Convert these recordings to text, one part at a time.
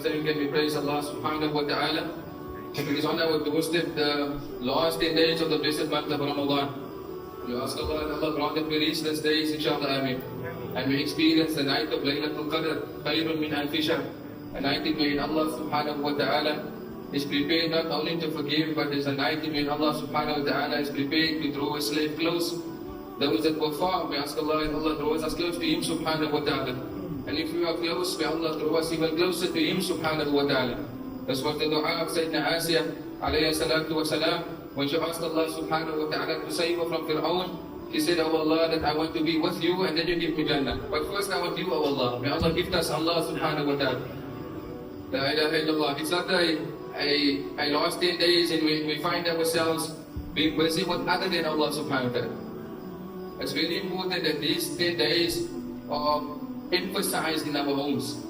thank and we praise Allah subhanahu wa ta'ala. It is on our doorstep the last 10 days of the blessed month of Ramadan. We ask Allah and Allah grant that we reach this days, inshallah, ameen. And we experience the night of Laylatul Qadr, khayrun min alfi shahr. A night in which Allah subhanahu wa ta'ala is prepared not only to forgive, but there's a night in which Allah subhanahu wa ta'ala is prepared to draw a slave close. Those that were far, we ask Allah and Allah draws us close to Him subhanahu wa ta'ala. And if we are close, may Allah draw us even closer to Him subhanahu wa ta'ala. This was the dua of Sayyidina Asiya alayhi salatu wa salam. When she asked Allah subhanahu wa ta'ala to save her from Fir'aun, she said, Oh Allah, that I want to be with you and then you give me Jannah. But first I want you, Oh Allah. May Allah gift us Allah subhanahu wa ta'ala. La ilaha illallah. It's not a last 10 days and we find ourselves being busy with other than Allah subhanahu wa ta'ala. It's very important that these 10 days are emphasized in our homes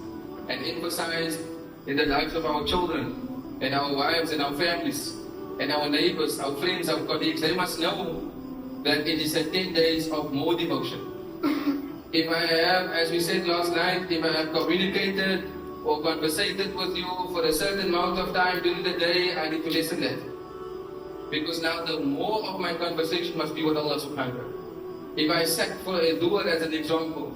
and emphasized in the lives of our children and our wives and our families and our neighbors, our friends, our colleagues. They must know that it is a 10 days of more devotion. If I have, as we said last night, if I have communicated or conversated with you for a certain amount of time during the day, I need to listen to that. Because now the more of my conversation must be with Allah subhanahu wa ta'ala. If I sat for a dhuhr as an example,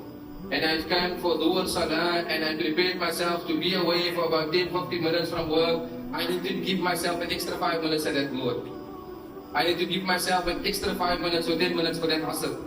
and I've come for dhuhr salah, and I prepared myself to be away for about 10-15 minutes from work, I need to give myself an extra 5 minutes at that dhuhr. I need to give myself an extra 5 minutes or 10 minutes for that asr.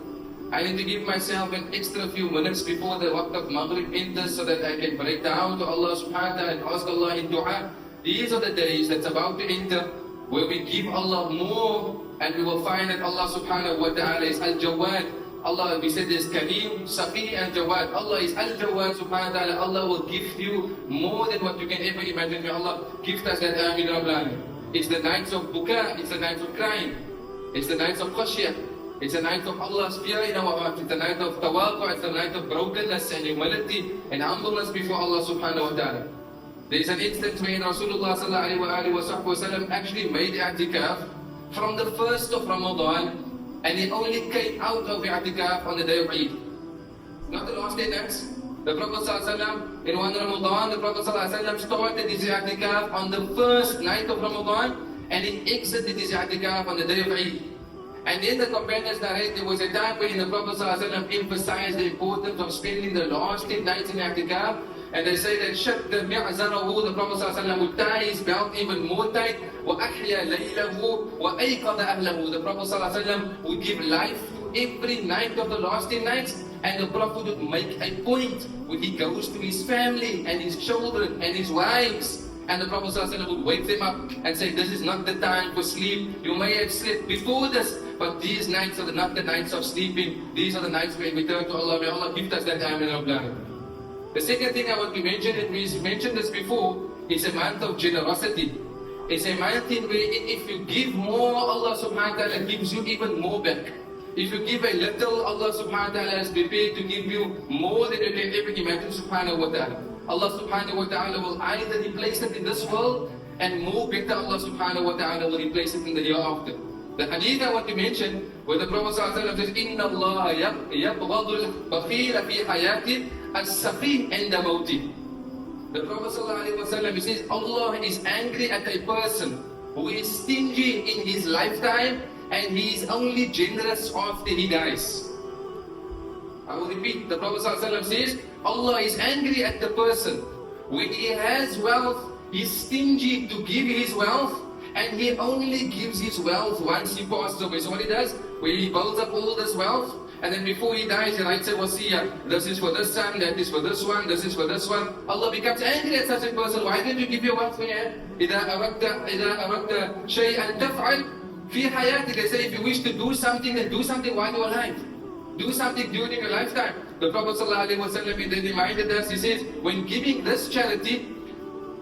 I need to give myself an extra few minutes before the waqt of Maghrib enters so that I can break down to Allah subhanahu wa ta'ala and ask Allah in dua. These are the days that's about to enter where we give Allah more, and we will find that Allah subhanahu wa ta'ala is Al-Jawad. Allah, we said there's Kareem, Safi and Jawad. Allah is Al-Jawad subhanahu wa ta'ala. Allah will give you more than what you can ever imagine. May Allah gift us that Ameen Rablan. It's the nights of buka, it's the nights of crying. It's the nights of khashiyah. It's the night of Allah's fear in our hearts. It's the night of tawaqqa. It's the night of brokenness and humility and humbleness before Allah subhanahu wa ta'ala. There is an instance where Rasulullah sallallahu alaihi wasallam actually made i'tikaf from the first of Ramadan, and he only came out of i'tikaf on the day of Eid. Not the last 10 nights. The Prophet sallallahu alaihi wasallam in one Ramadan, the Prophet sallallahu alaihi wasallam started his i'tikaf on the first night of Ramadan, and he exited his i'tikaf on the day of Eid. And then the companions narrate there was a time when the Prophet ﷺ emphasized the importance of spending the last 10 nights in i'tikaf. And they say that shadda mi'zarahu, the Prophet ﷺ would tie his belt even more tight. وَأَحْيَا لَيْلَهُ وَأَيْقَظَ أَهْلَهُ. The Prophet ﷺ would give life to every night of the last 10 nights. And the Prophet would make a point when he goes to his family and his children and his wives. And the Prophet ﷺ would wake them up and say, this is not the time for sleep. You may have slept before this, but these nights are not the nights of sleeping. These are the nights when we turn to Allah. May Allah give us that time in our life. The second thing I want to mention, and we mentioned this before, is a month of generosity. It's a month in where if you give more, Allah subhanahu wa ta'ala gives you even more back. If you give a little, Allah subhanahu wa ta'ala is prepared to give you more than you can ever imagine subhanahu wa ta'ala. Allah subhanahu wa ta'ala will either replace it in this world, and more better Allah subhanahu wa ta'ala will replace it in the year after. The hadith I want to mention, where the Prophet ﷺ says, إِنَّ اللَّهَ يَبْغَضُ الْبَخِيلَ فِي حَيَاتِ السَّخِينَ عِنْدَ مَوْتِهِ. The Prophet ﷺ, he says, Allah is angry at a person who is stingy in his lifetime, and he is only generous after he dies. I will repeat, the Prophet ﷺ says, Allah is angry at the person when he has wealth, he's stingy to give his wealth, and he only gives his wealth once he passes away. So what he does, when he builds up all this wealth, and then before he dies, he writes a wasiyah. This is for this son, that is for this one, this is for this one. Allah becomes angry at such a person. Why didn't you give your wealth when you had? إِذَا أَرَدْتَ شَيْئًا تَفْعَلْ فِي حَيَاتِكَ. They say if you wish to do something, then do something while you're alive. Do something during your lifetime. The Prophet ﷺ then reminded us, he says, when giving this charity,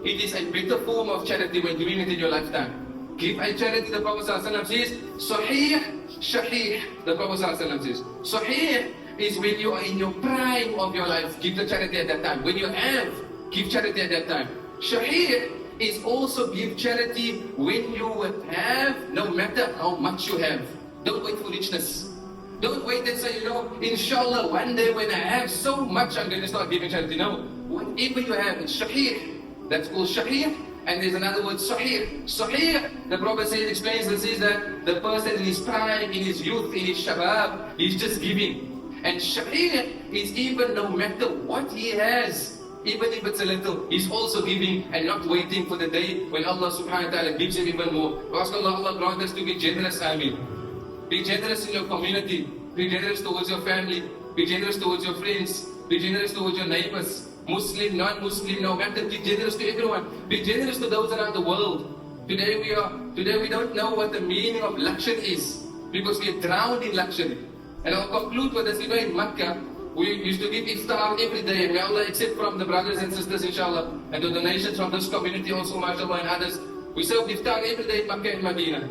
it is a better form of charity when doing it in your lifetime. Give a charity, the Prophet ﷺ says, Sahih, Shahih. The Prophet ﷺ says, Sahih is when you are in your prime of your life, give the charity at that time. When you have, give charity at that time. Shahih is also give charity when you have, no matter how much you have. Don't wait for richness. Don't wait and say, inshallah, one day when I have so much, I'm going to start giving charity. No, whatever you have, it's shahih. That's called Shahih. And there's another word, Sahih. Sahih, the Prophet says, explains this, is that the person in his prime, in his youth, in his shabab, he's just giving. And Shahih is even no matter what he has, even if it's a little, he's also giving and not waiting for the day when Allah subhanahu wa ta'ala gives him even more. We ask Allah grant us to be generous, Ameen. Be generous in your community. Be generous towards your family. Be generous towards your friends. Be generous towards your neighbors. Muslim, non-Muslim, no matter. Be generous to everyone. Be generous to those around the world. Today we don't know what the meaning of luxury is because we are drowned in luxury. And I'll conclude with this. You know, in Makkah, we used to give iftar every day. May Allah accept from the brothers and sisters, inshallah, and the donations from this community also, mashallah, and others. We served iftar every day in Makkah and Medina.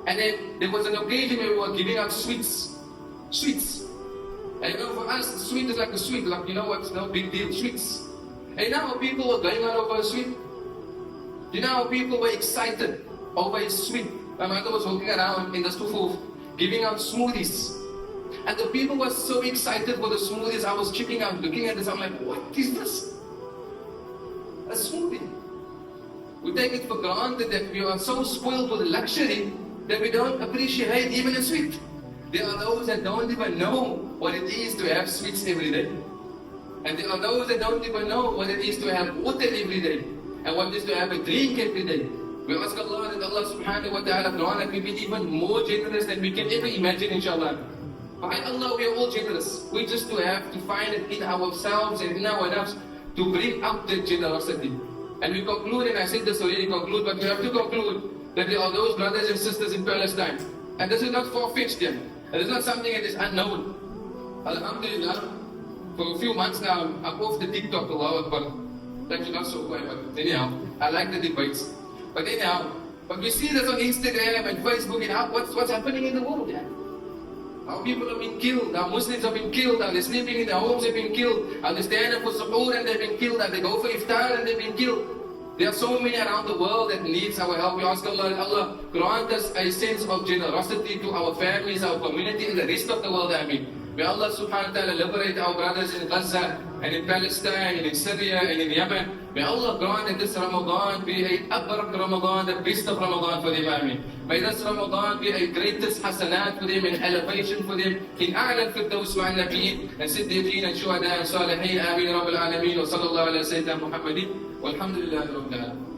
And then there was an occasion where we were giving out sweets. Sweets. And you know, for us, sweet is like a sweet, like, you know what's no big deal, sweets. And now people were going on over a sweet. You know how people were excited over a sweet. My mother was walking around in the Stufuf giving out smoothies. And the people were so excited for the smoothies. I was checking out, looking at this, I'm like, what is this? A smoothie. We take it for granted that we are so spoiled with luxury that we don't appreciate even a sweet. There are those that don't even know what it is to have sweets every day. And there are those that don't even know what it is to have water every day. And what it is to have a drink every day. We ask Allah that Allah subhanahu wa ta'ala grant that we be even more generous than we can ever imagine, inshallah. By Allah, we are all generous. We just have to find it in ourselves and in our nafs to bring up that generosity. And we conclude, and I said this already, conclude, but we have to conclude that there are those brothers and sisters in Palestine. And this is not far-fetched yet. It is not something that is unknown. Alhamdulillah, for a few months now, I'm off the TikTok a lot, but actually not so quite, but anyhow, I like the debates. But anyhow, but we see this on Instagram and Facebook and how, what's happening in the world, yeah? How people have been killed, how Muslims have been killed, how they're sleeping in their homes have been killed, how they stand up for suhoor and they've been killed, how they go for iftar and they've been killed. There are so many around the world that needs our help. We ask Allah, Allah grant us a sense of generosity to our families, our community, and the rest of the world, Ameen. May Allah subhanahu wa ta'ala liberate our brothers in Gaza, and in Palestine, and in Syria, and in Yemen. May Allah grant that this Ramadan be a abrak Ramadan, the best of Ramadan for them, Ameen. May this Ramadan be a greatest hasanat for them, and elevation for them, in a'la al-firdaus ma'an nabiyyin, and siddiqeen, and shuhada, and salihin, Ameen, Rabbil Alameen, wa sallallahu ala Sayyidina Muhammadin, walhamdulillahi Rabbil Alameen.